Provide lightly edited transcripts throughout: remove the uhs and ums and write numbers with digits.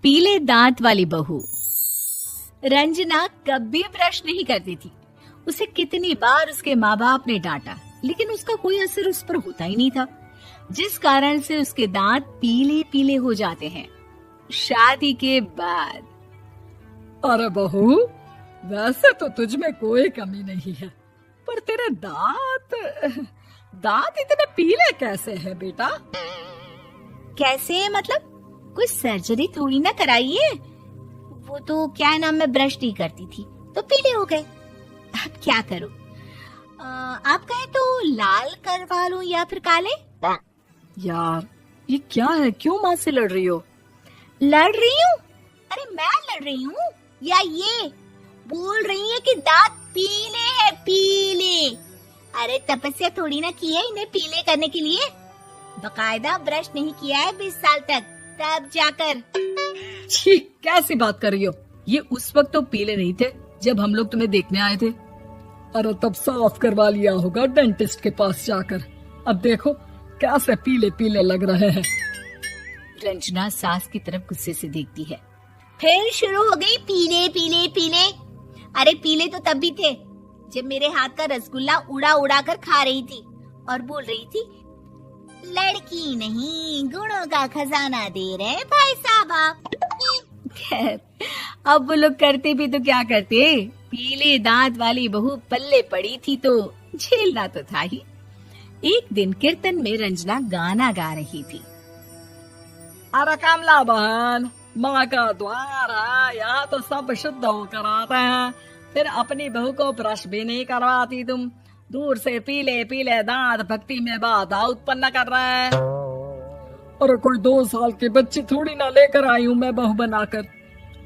पीले दांत वाली बहू। रंजना कभी ब्रश नहीं करती थी। उसे कितनी बार उसके माँ बाप ने डांटा, लेकिन उसका कोई असर उस पर होता ही नहीं था, जिस कारण से उसके दांत पीले पीले हो जाते हैं। शादी के बाद अरे बहू, वैसे तो तुझ में कोई कमी नहीं है, पर तेरे दांत इतने पीले कैसे हैं बेटा? कैसे मतलब? कोई सर्जरी थोड़ी ना कराई है। वो तो क्या नाम, मैं ब्रश नहीं करती थी तो पीले हो गए। अब क्या करूं? आप कहें तो लाल करवा लूं या फिर काले? यार ये क्या है, क्यों माँ से लड़ रही हो? लड़ रही हूँ? अरे मैं लड़ रही हूँ या ये बोल रही है कि दांत पीले हैं, पीले। अरे तपस्या थोड़ी ना की है इन्हें पीले करने के लिए। बकायदा ब्रश नहीं किया है 20 साल तक, तब जाकर। छी, कैसी बात कर रही हो? ये उस वक्त तो पीले नहीं थे जब हम लोग तुम्हें देखने आए थे। अरे तब साफ करवा लिया होगा डेंटिस्ट के पास जाकर। अब देखो कैसे पीले पीले लग रहे हैं। रंजना सास की तरफ गुस्से से देखती है। फिर शुरू हो गई पीले पीले पीले। अरे पीले तो तब भी थे जब मेरे हाथ का रसगुल्ला उड़ा उड़ा कर खा रही थी और बोल रही थी, लड़की नहीं गुणों का खजाना दे रहे भाई साहब आप। खैर, अब वो लोग करते भी तो क्या करते, पीले दांत वाली बहू पल्ले पड़ी थी तो झेलना तो था ही। एक दिन कीर्तन में रंजना गाना गा रही थी। अरे कमला बहन, माँ का द्वार है, यहाँ तो सब शुद्ध होकर आते हैं, फिर अपनी बहू को ब्रश भी नहीं करवाती तुम। दूर से पीले पीले दांत भक्ति में बाधा उत्पन्न कर रहे हैं। अरे कोई 2 साल की बच्ची थोड़ी ना लेकर आई हूँ मैं बहू बनाकर।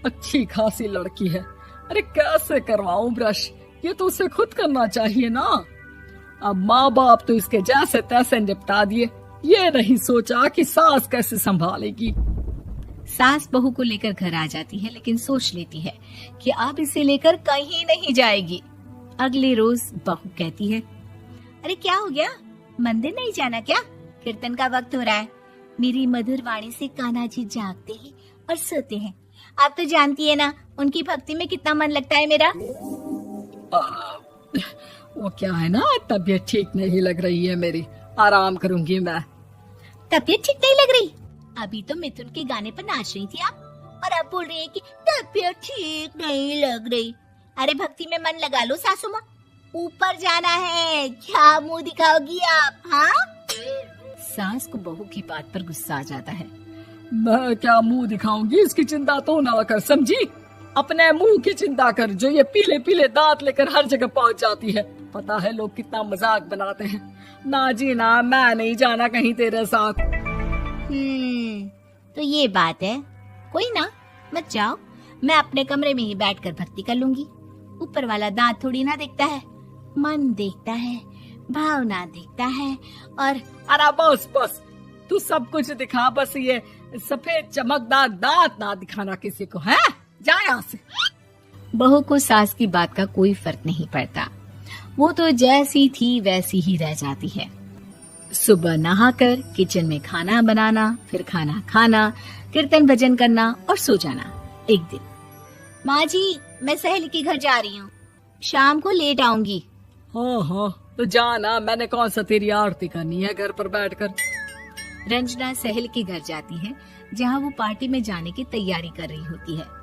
अच्छी खासी लड़की है, अरे कैसे करवाऊं ब्रश? ये तो उसे खुद करना चाहिए ना। अब माँ बाप तो इसके जैसे तैसे निपटा दिए, ये नहीं सोचा कि सास कैसे संभालेगी। सास बहू को लेकर घर आ जाती है, लेकिन सोच लेती है कि अब इसे लेकर कहीं नहीं जाएगी। अगले रोज बहू कहती है, अरे क्या हो गया, मंदिर नहीं जाना क्या? कीर्तन का वक्त हो रहा है। मेरी मधुर वाणी से कान्हा जी जागते हैं और सोते हैं। आप तो जानती है ना उनकी भक्ति में कितना मन लगता है मेरा। वो क्या है ना, तबीयत ठीक नहीं लग रही है मेरी, आराम करूंगी मैं। तबीयत ठीक नहीं लग रही? अभी तो मिथुन के गाने पर नाच रही थी आप, और अब बोल रही है कि तबीयत ठीक नहीं लग रही। अरे भक्ति में मन लगा लो सासू माँ, ऊपर जाना है, क्या मुंह दिखाओगी आप? हाँ? सास को बहू की बात पर गुस्सा आ जाता है। मैं क्या मुंह दिखाऊंगी, इसकी चिंता तो ना कर, समझी? अपने मुंह की चिंता कर, जो ये पीले पीले दांत लेकर हर जगह पहुंच जाती है। पता है लोग कितना मजाक बनाते हैं। ना जी ना, मैं नहीं जाना कहीं तेरे साथ। तो ये बात है, कोई ना, मत जाओ, मैं अपने कमरे में ही बैठकर भक्ति कर लूंगी। ऊपर वाला दांत थोड़ी ना देखता है, मन देखता है, भावना देखता है। और अरे बस बस, तू सब कुछ दिखा, बस ये सफेद चमकदार दांत ना दिखाना किसी को, है? जा यहाँ से। बहू को सास की बात का कोई फर्क नहीं पड़ता, वो तो जैसी थी वैसी ही रह जाती है। सुबह नहाकर किचन में खाना बनाना, फिर खाना खाना, कीर्तन भजन करना और सो जाना। एक दिन, माँ जी मैं सहेली के घर जा रही हूँ, शाम को लेट आऊंगी। हाँ हाँ तो जाना, मैंने कौन सा तेरी आरती करनी है घर पर बैठकर। रंजना सहेली के घर जाती है, जहाँ वो पार्टी में जाने की तैयारी कर रही होती है।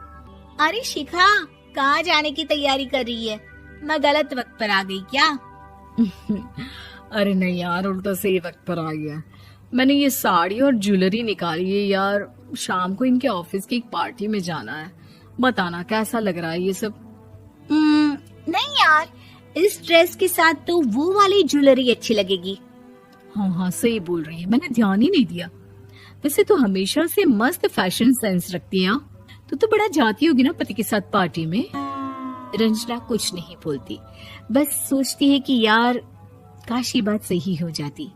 अरे शिखा, कहाँ जाने की तैयारी कर रही है? मैं गलत वक्त पर आ गई क्या? अरे नहीं यार, उल्टा सही वक्त पर आ गया। मैंने ये साड़ी और ज्वेलरी निकाली है यार, शाम को इनके ऑफिस की एक पार्टी में जाना है। बताना कैसा लग रहा है ये सब? नहीं यार, इस ड्रेस के साथ तो वो वाली ज्वेलरी अच्छी लगेगी। हाँ हाँ सही बोल रही है, मैंने ध्यान ही नहीं दिया। वैसे तो हमेशा से मस्त फैशन सेंस रखती है। तो बड़ा जाती होगी ना पति के साथ पार्टी में। रंजना कुछ नहीं बोलती, बस सोचती है कि यार काश ये बात सही हो जाती,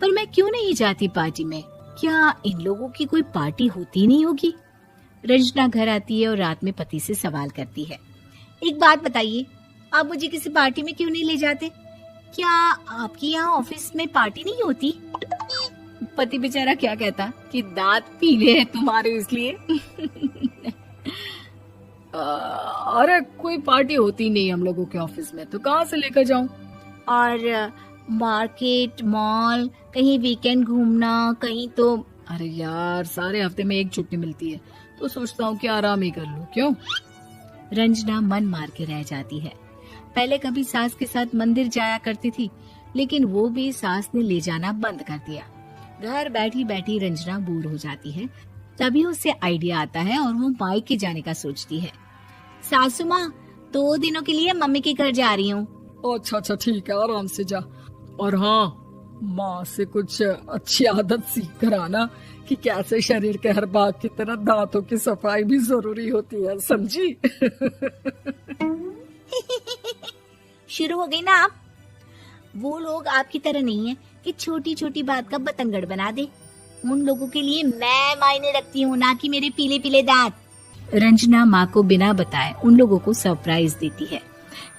पर मैं क्यों नहीं जाती पार्टी में? क्या इन लोगों की कोई पार्टी होती नहीं होगी? रंजना घर आती है और रात में पति से सवाल करती है, एक बात बताइए, आप मुझे किसी पार्टी में क्यों नहीं ले जाते? क्या आपकी यहाँ ऑफिस में पार्टी नहीं होती? पति बेचारा क्या कहता कि दांत पीले हैं तुम्हारे इसलिए। अरे कोई पार्टी होती नहीं हम लोगों के ऑफिस में, तो कहाँ से लेकर जाऊं? और मार्केट, मॉल, कहीं वीकेंड घूमना, कहीं तो। अरे यार सारे हफ्ते में एक छुट्टी मिलती है, तो सोचता हूँ कि आराम ही कर लूं। क्यों? रंजना मन मार के रह जाती है। पहले कभी सास के साथ मंदिर जाया करती थी, लेकिन वो भी सास ने ले जाना बंद कर दिया। घर बैठी बैठी रंजना बोर हो जाती है। तभी उसे आइडिया आता है और वो मायके जाने का सोचती है। सासू माँ, 2 दिनों के लिए मम्मी के घर जा रही हूँ। अच्छा ठीक है, आराम से जा। और हाँ, माँ से कुछ अच्छी आदत सीख कर आना कि कैसे शरीर के हर भाग की तरह दांतों की सफाई भी जरूरी होती है, समझी? शुरू हो गई ना आप। वो लोग आपकी तरह नहीं है कि छोटी छोटी बात का बतंगड़ बना दे। उन लोगों के लिए मैं मायने रखती हूँ, ना कि मेरे पीले पीले दांत। रंजना माँ को बिना बताए उन लोगों को सरप्राइज देती है,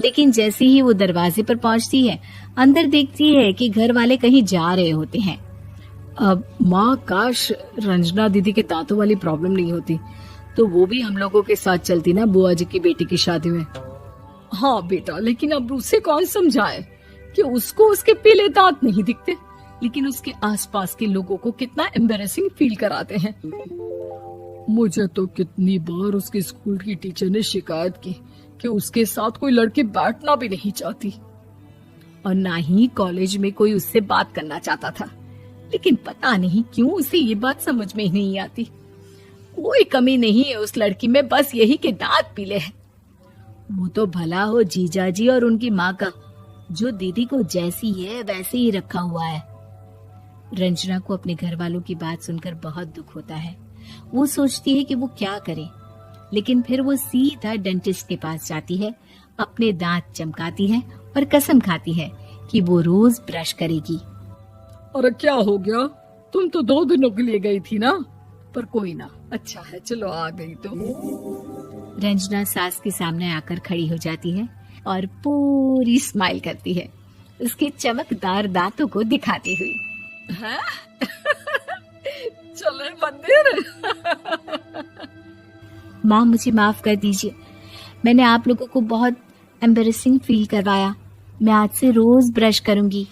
लेकिन जैसे ही वो दरवाजे पर पहुंचती है, अंदर देखती है कि घर वाले कहीं जा रहे होते हैं। अब माँ, काश रंजना दीदी के दांतों वाली प्रॉब्लम नहीं होती, तो वो भी हम लोगों के साथ चलती ना बुआ जी की बेटी की शादी में। हाँ बेटा, लेकिन अब उसे कौन समझाए कि उसको उसके पीले दांत नहीं दिखते, लेकिन उसके आसपास के लोगों को कितना एम्बैरेसिंग फील कराते हैं। मुझे तो कितनी बार उसके स्कूल की टीचर ने शिकायत की कि उसके साथ कोई लड़की बैठना भी नहीं चाहती, और ना ही कॉलेज में कोई उससे बात करना चाहता था। लेकिन पता नहीं क्यों उसे ये बात समझ में ही नहीं आती। कोई कमी नहीं है उस लड़की में, बस यही कि दांत पीले हैं। वो तो भला हो जीजा जी और उनकी माँ का, जो दीदी को जैसी है वैसे ही रखा हुआ है। रंजना को अपने घर वालों की बात सुनकर बहुत दुख होता है। वो सोचती है कि वो क्या करे, लेकिन फिर वो सीधा डेंटिस्ट के पास जाती है, अपने दांत चमकाती है और कसम खाती है कि वो रोज ब्रश करेगी। अरे क्या हो गया? तुम तो 2 दिनों के लिए गई थी ना, पर कोई ना, अच्छा है, चलो आ गई तो। रंजना सास के सामने आकर खड़ी हो जाती है और पूरी स्माइल करती है, उसके चमकदार दांतों को दिखाती हुई। हैं? चले मंदिर। माँ, मुझे माफ कर दीजिए, मैंने आप लोगों को बहुत एम्बैरेसिंग फील करवाया। मैं आज से रोज ब्रश करूंगी।